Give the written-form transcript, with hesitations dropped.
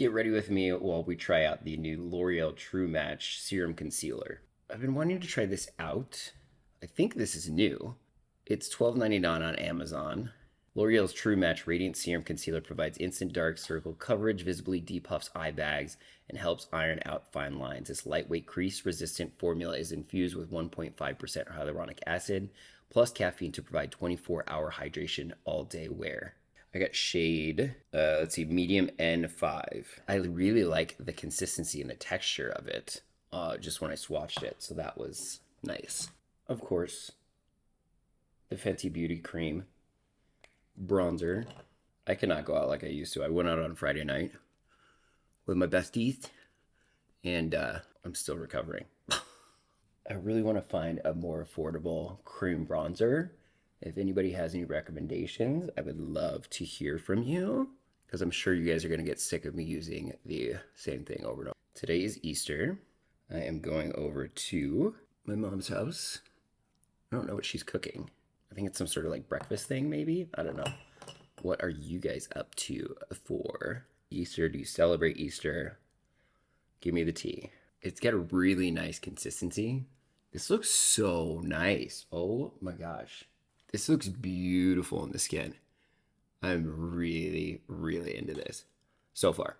Get ready with me while we try out the new L'Oreal True Match Serum Concealer. I've been wanting to try this out. I think this is new. It's $12.99 on Amazon. L'Oreal's True Match Radiant Serum Concealer provides instant dark circle coverage, visibly depuffs eye bags, and helps iron out fine lines. This lightweight, crease-resistant formula is infused with 1.5% hyaluronic acid, plus caffeine to provide 24-hour hydration all-day wear. I got shade, let's see, medium N5. I really like the consistency and the texture of it just when I swatched it, so that was nice. Of course, the Fenty Beauty Cream bronzer. I cannot go out like I used to. I went out on Friday night with my besties, and I'm still recovering. I really want to find a more affordable cream bronzer. If anybody has any recommendations, I would love to hear from you because I'm sure you guys are going to get sick of me using the same thing over and over. Today is Easter. I am going over to my mom's house. I don't know what she's cooking. I think it's some sort of like breakfast thing, maybe. I don't know. What are you guys up to for Easter? Do you celebrate Easter? Give me the tea. It's got a really nice consistency. This looks so nice. Oh my gosh. This looks beautiful in the skin. I'm really, really into this so far.